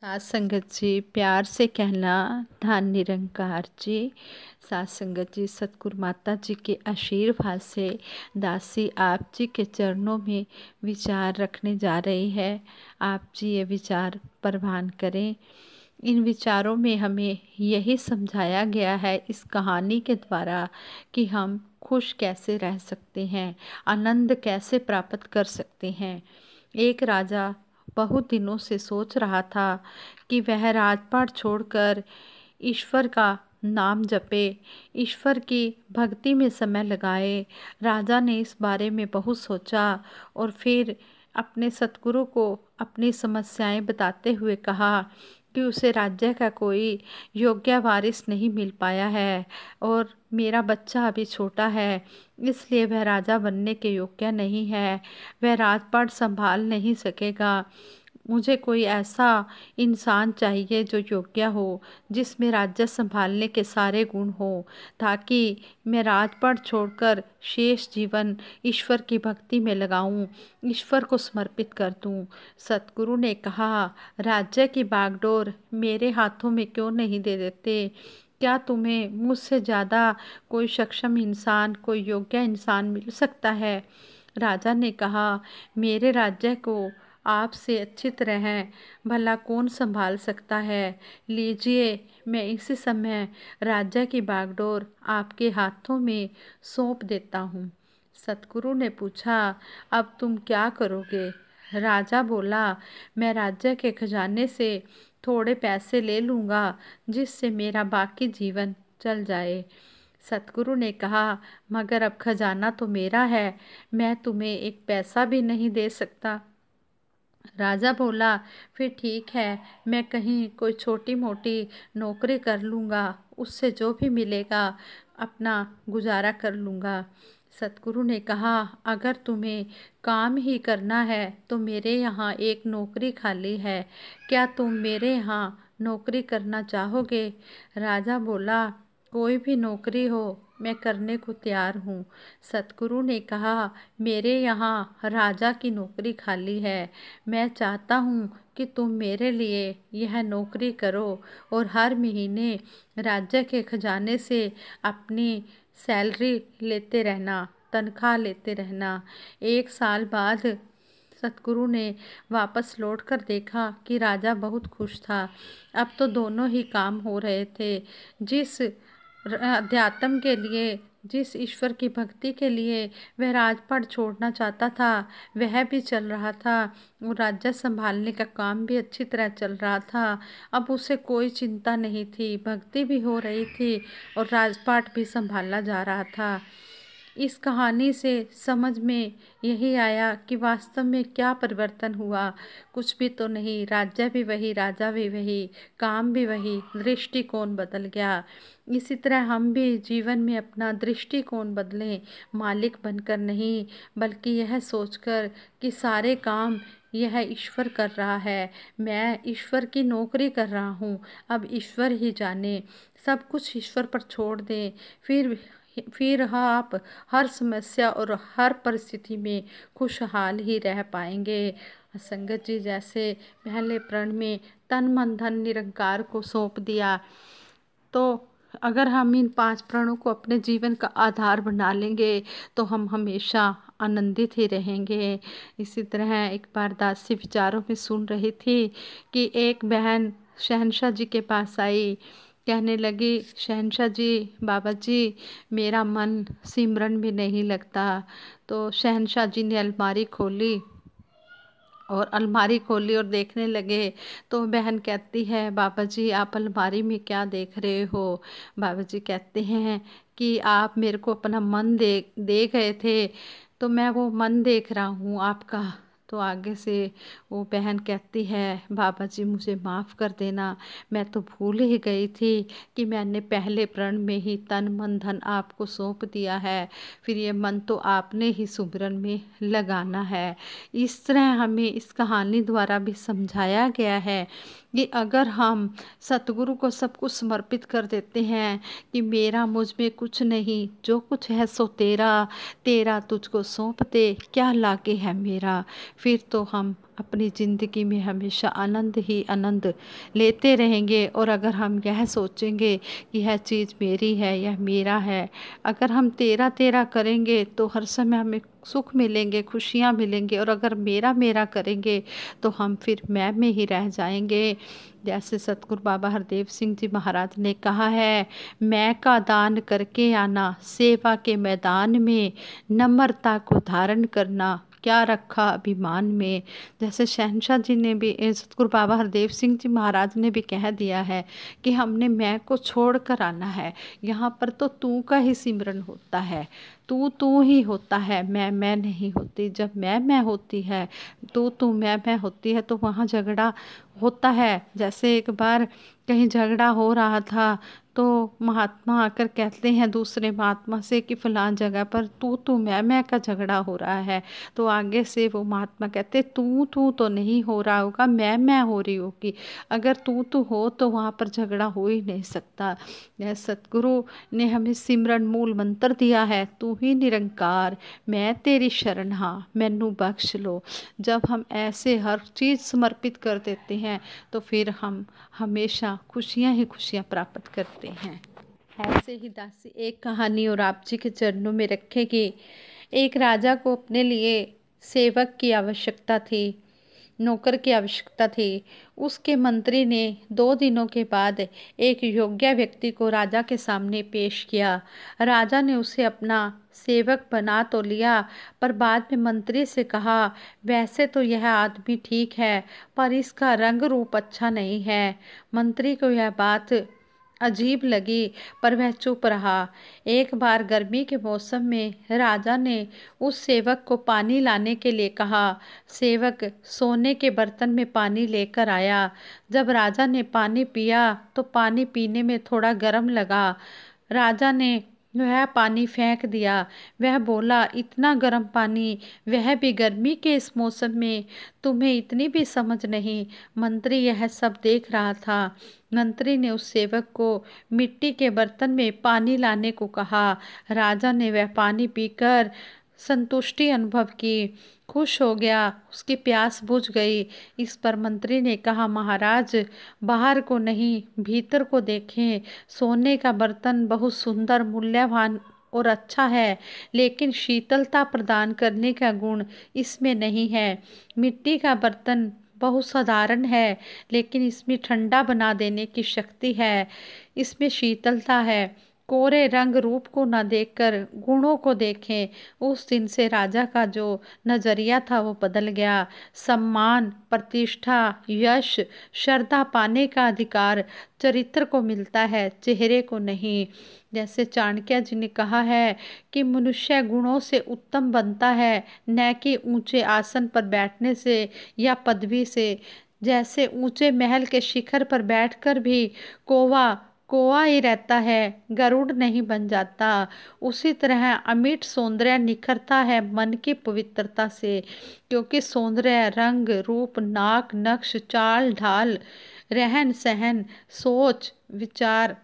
सात संगत जी, प्यार से कहना धन निरंकार जी। सात संगत जी, सतगुरु माता जी के आशीर्वाद से दासी आप जी के चरणों में विचार रखने जा रही है। आप जी ये विचार प्रवान करें। इन विचारों में हमें यही समझाया गया है इस कहानी के द्वारा कि हम खुश कैसे रह सकते हैं, आनंद कैसे प्राप्त कर सकते हैं। एक राजा बहुत दिनों से सोच रहा था कि वह राजपाट छोड़कर ईश्वर का नाम जपे, ईश्वर की भक्ति में समय लगाए। राजा ने इस बारे में बहुत सोचा और फिर अपने सतगुरु को अपनी समस्याएं बताते हुए कहा कि उसे राज्य का कोई योग्य वारिस नहीं मिल पाया है और मेरा बच्चा अभी छोटा है, इसलिए वह राजा बनने के योग्य नहीं है, वह राजपाट संभाल नहीं सकेगा। मुझे कोई ऐसा इंसान चाहिए जो योग्य हो, जिसमें राज्य संभालने के सारे गुण हो, ताकि मैं राजपाट छोड़कर शेष जीवन ईश्वर की भक्ति में लगाऊं, ईश्वर को समर्पित कर दूं। सतगुरु ने कहा, राज्य की बागडोर मेरे हाथों में क्यों नहीं दे देते? क्या तुम्हें मुझसे ज़्यादा कोई सक्षम इंसान, कोई योग्य इंसान मिल सकता है? राजा ने कहा, मेरे राज्य को आपसे अच्छी तरह भला कौन संभाल सकता है? लीजिए, मैं इसी समय राज्य की बागडोर आपके हाथों में सौंप देता हूँ। सतगुरु ने पूछा, अब तुम क्या करोगे? राजा बोला, मैं राज्य के खजाने से थोड़े पैसे ले लूँगा, जिससे मेरा बाकी जीवन चल जाए। सतगुरु ने कहा, मगर अब खजाना तो मेरा है, मैं तुम्हें एक पैसा भी नहीं दे सकता। राजा बोला, फिर ठीक है, मैं कहीं कोई छोटी मोटी नौकरी कर लूँगा, उससे जो भी मिलेगा अपना गुजारा कर लूँगा। सतगुरु ने कहा, अगर तुम्हें काम ही करना है तो मेरे यहाँ एक नौकरी खाली है, क्या तुम मेरे यहाँ नौकरी करना चाहोगे? राजा बोला, कोई भी नौकरी हो, मैं करने को तैयार हूँ। सतगुरु ने कहा, मेरे यहाँ राजा की नौकरी खाली है, मैं चाहता हूँ कि तुम मेरे लिए यह नौकरी करो और हर महीने राज्य के खजाने से अपनी सैलरी लेते रहना, तनख्वाह लेते रहना। 1 साल बाद सतगुरु ने वापस लौटकर देखा कि राजा बहुत खुश था। अब तो दोनों ही काम हो रहे थे। जिस अध्यात्म के लिए, जिस ईश्वर की भक्ति के लिए वह राजपाट छोड़ना चाहता था, वह भी चल रहा था और राज्य संभालने का काम भी अच्छी तरह चल रहा था। अब उसे कोई चिंता नहीं थी, भक्ति भी हो रही थी और राजपाट भी संभाला जा रहा था। इस कहानी से समझ में यही आया कि वास्तव में क्या परिवर्तन हुआ। कुछ भी तो नहीं, राज्य भी वही, राजा भी वही, काम भी वही, दृष्टिकोण बदल गया। इसी तरह हम भी जीवन में अपना दृष्टिकोण बदलें, मालिक बनकर नहीं, बल्कि यह सोचकर कि सारे काम यह ईश्वर कर रहा है, मैं ईश्वर की नौकरी कर रहा हूँ, अब ईश्वर ही जाने। सब कुछ ईश्वर पर छोड़ दें, फिर आप हर समस्या और हर परिस्थिति में खुशहाल ही रह पाएंगे। संगत जी, जैसे पहले प्रण में तन मन धन निरंकार को सौंप दिया, तो अगर हम इन 5 प्रणों को अपने जीवन का आधार बना लेंगे तो हम हमेशा आनंदित ही रहेंगे। इसी तरह एक बार दासी विचारों में सुन रही थी कि एक बहन शहंशाह जी के पास आई, कहने लगी, शहंशाह जी, बाबा जी, मेरा मन सिमरन में नहीं लगता। तो शहंशाह जी ने अलमारी खोली और देखने लगे। तो बहन कहती है, बाबा जी आप अलमारी में क्या देख रहे हो? बाबा जी कहते हैं कि आप मेरे को अपना मन दे गए थे, तो मैं वो मन देख रहा हूँ आपका। तो आगे से वो बहन कहती है, बाबा जी मुझे माफ़ कर देना, मैं तो भूल ही गई थी कि मैंने पहले प्रण में ही तन मन धन आपको सौंप दिया है, फिर ये मन तो आपने ही सुमिरन में लगाना है। इस तरह हमें इस कहानी द्वारा भी समझाया गया है कि अगर हम सतगुरु को सब कुछ समर्पित कर देते हैं कि मेरा मुझ में कुछ नहीं, जो कुछ है सो तेरा, तेरा तुझको सौंप दे, क्या लागे है मेरा, फिर तो हम अपनी ज़िंदगी में हमेशा आनंद ही आनंद लेते रहेंगे। और अगर हम यह सोचेंगे कि यह चीज़ मेरी है, यह मेरा है, अगर हम तेरा तेरा करेंगे तो हर समय हमें सुख मिलेंगे, खुशियाँ मिलेंगे। और अगर मेरा मेरा करेंगे तो हम फिर मैं में ही रह जाएंगे। जैसे सतगुरु बाबा हरदेव सिंह जी महाराज ने कहा है, मैं का दान करके आना, सेवा के मैदान में नम्रता को धारण करना, क्या रखा अभिमान में। जैसे शहनशाह जी ने भी, सतगुरु बाबा हरदेव सिंह जी महाराज ने भी कह दिया है कि हमने मैं को छोड़ कर आना है। यहाँ पर तो तू का ही सिमरन होता है, तू ही होता है, मैं नहीं होती। जब मैं होती है, तू मैं होती है, तो वहाँ झगड़ा होता है। जैसे एक बार कहीं झगड़ा हो रहा था तो महात्मा आकर कहते हैं दूसरे महात्मा से कि फलां जगह पर तू मैं का झगड़ा हो रहा है। तो आगे से वो महात्मा कहते तू तो नहीं हो रहा होगा, मैं हो रही होगी। अगर तू हो तो वहाँ पर झगड़ा हो ही नहीं सकता। यह सतगुरु ने हमें सिमरन मूल मंत्र दिया है, तू ही निरंकार, मैं तेरी शरण हाँ, मैनू बख्श लो। जब हम ऐसे हर चीज़ समर्पित कर देते हैं तो फिर हम हमेशा खुशियाँ ही खुशियाँ प्राप्त करते हैं। ऐसे ही दासी एक कहानी और आप जी के चरणों में रखेगी। एक राजा को अपने लिए सेवक की आवश्यकता थी, नौकर की आवश्यकता थी। उसके मंत्री ने 2 दिनों के बाद एक योग्य व्यक्ति को राजा के सामने पेश किया। राजा ने उसे अपना सेवक बना तो लिया, पर बाद में मंत्री से कहा, वैसे तो यह आदमी ठीक है, पर इसका रंग रूप अच्छा नहीं है। मंत्री को यह बात अजीब लगी, पर वह चुप रहा। एक बार गर्मी के मौसम में राजा ने उस सेवक को पानी लाने के लिए कहा। सेवक सोने के बर्तन में पानी लेकर आया। जब राजा ने पानी पिया तो पानी पीने में थोड़ा गर्म लगा। राजा ने वह पानी फेंक दिया। वह बोला, इतना गर्म पानी, वह भी गर्मी के इस मौसम में, तुम्हें इतनी भी समझ नहीं। मंत्री यह सब देख रहा था। मंत्री ने उस सेवक को मिट्टी के बर्तन में पानी लाने को कहा। राजा ने वह पानी पीकर संतुष्टि अनुभव की, खुश हो गया, उसकी प्यास बुझ गई। इस पर मंत्री ने कहा, महाराज, बाहर को नहीं भीतर को देखें। सोने का बर्तन बहुत सुंदर, मूल्यवान और अच्छा है, लेकिन शीतलता प्रदान करने का गुण इसमें नहीं है। मिट्टी का बर्तन बहुत साधारण है, लेकिन इसमें ठंडा बना देने की शक्ति है, इसमें शीतलता है। कोरे रंग रूप को न देखकर गुणों को देखें। उस दिन से राजा का जो नजरिया था वो बदल गया। सम्मान, प्रतिष्ठा, यश, श्रद्धा पाने का अधिकार चरित्र को मिलता है, चेहरे को नहीं। जैसे चाणक्य जी ने कहा है कि मनुष्य गुणों से उत्तम बनता है, न कि ऊंचे आसन पर बैठने से या पदवी से। जैसे ऊंचे महल के शिखर पर बैठकर भी कौवा कोआ ही रहता है, गरुड़ नहीं बन जाता, उसी तरह अमिट सौंदर्य निखरता है मन की पवित्रता से। क्योंकि सौंदर्य रंग रूप, नाक नक्श, चाल ढाल, रहन सहन, सोच विचार,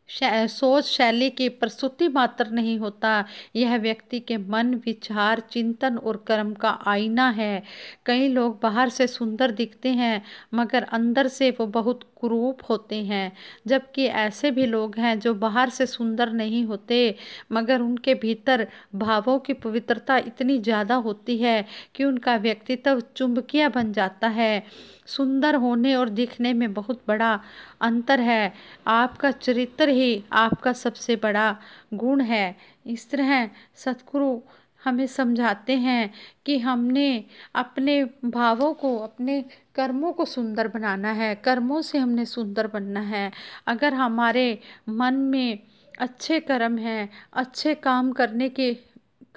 सोच शैली की प्रस्तुति मात्र नहीं होता, यह व्यक्ति के मन, विचार, चिंतन और कर्म का आईना है। कई लोग बाहर से सुंदर दिखते हैं मगर अंदर से वो बहुत कुरूप होते हैं, जबकि ऐसे भी लोग हैं जो बाहर से सुंदर नहीं होते मगर उनके भीतर भावों की पवित्रता इतनी ज़्यादा होती है कि उनका व्यक्तित्व चुंबकीय बन जाता है। सुंदर होने और दिखने में बहुत बड़ा अंतर है। आपका चरित्र ही आपका सबसे बड़ा गुण है। इस तरह सतगुरु हमें समझाते हैं कि हमने अपने भावों को, अपने कर्मों को सुंदर बनाना है, कर्मों से हमने सुंदर बनना है। अगर हमारे मन में अच्छे कर्म हैं, अच्छे काम करने के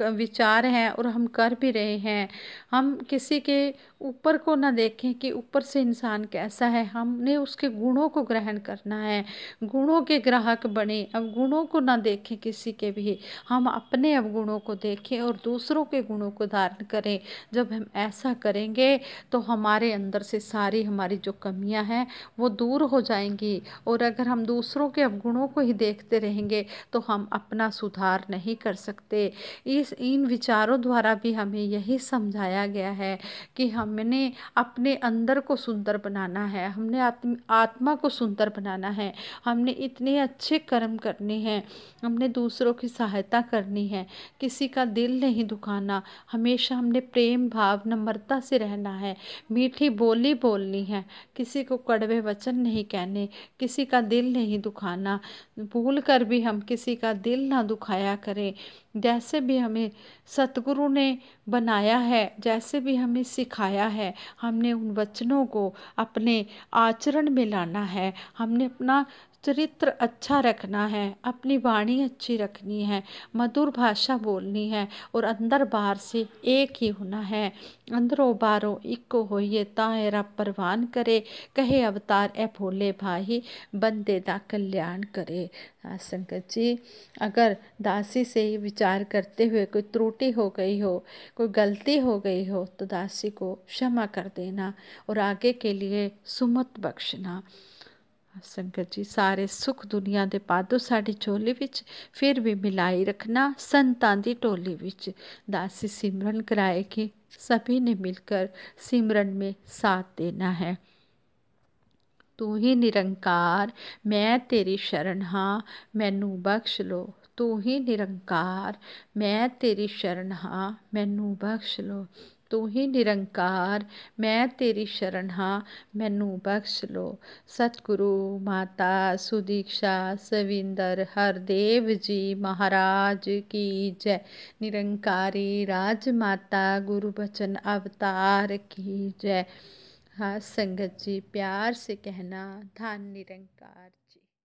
विचार हैं और हम कर भी रहे हैं, हम किसी के ऊपर को ना देखें कि ऊपर से इंसान कैसा है, हमने उसके गुणों को ग्रहण करना है, गुणों के ग्राहक बने। अब गुणों को ना देखें किसी के भी, हम अपने अवगुणों को देखें और दूसरों के गुणों को धारण करें। जब हम ऐसा करेंगे तो हमारे अंदर से सारी हमारी जो कमियां हैं वो दूर हो जाएंगी। और अगर हम दूसरों के अवगुणों को ही देखते रहेंगे तो हम अपना सुधार नहीं कर सकते। इस इन विचारों द्वारा भी हमें यही समझाया गया है कि हमने अपने अंदर को सुंदर बनाना है, हमने आत्मा को सुंदर बनाना है, हमने इतने अच्छे कर्म करने हैं, हमने दूसरों की सहायता करनी है, किसी का दिल नहीं दुखाना, हमेशा हमने प्रेम भाव नम्रता से रहना है, मीठी बोली बोलनी है, किसी को कड़वे वचन नहीं कहने, किसी का दिल नहीं दुखाना, भूल कर भी हम किसी का दिल ना दुखाया करें। जैसे भी हमें सतगुरु ने बनाया है, जैसे भी हमें सिखाया है, हमने उन वचनों को अपने आचरण में लाना है। हमने अपना चरित्र अच्छा रखना है, अपनी वाणी अच्छी रखनी है, मधुर भाषा बोलनी है और अंदर बाहर से एक ही होना है। अंदरों बाहरों इको होइए ताए रब परवान करे, कहे अवतार ए भोले भाई, बंदे दा कल्याण करे। संगत जी, अगर दासी से ये विचार करते हुए कोई त्रुटि हो गई हो, कोई गलती हो गई हो, तो दासी को क्षमा कर देना और आगे के लिए सुमत बख्शना। संगत जी, ਸਾਰੇ ਸੁਖ ਦੁਨੀਆ ਦੇ ਪਾ ਦਿਓ ਸਾਡੀ ਝੋਲੀ ਵਿੱਚ, ਫਿਰ ਵੀ ਮਿਲਾਈ ਰੱਖਣਾ ਸੰਤਾਂ ਦੀ टोली ਵਿੱਚ। दासी सिमरन कराएगी, सभी ने मिलकर सिमरन में साथ देना है। तू ही निरंकार मैं तेरी शरण हाँ, मैनू बख्श लो। तू ही निरंकार मैं तेरी शरण हाँ, मैनू बख्श लो। तू ही निरंकार मैं तेरी शरण हाँ, मैनू बख्श लो। सतगुरु माता सुदीक्षा सविंदर हरदेव जी महाराज की जय। निरंकारी राजमाता गुरु बचन अवतार की जय। हाँ संगत जी, प्यार से कहना धन निरंकार।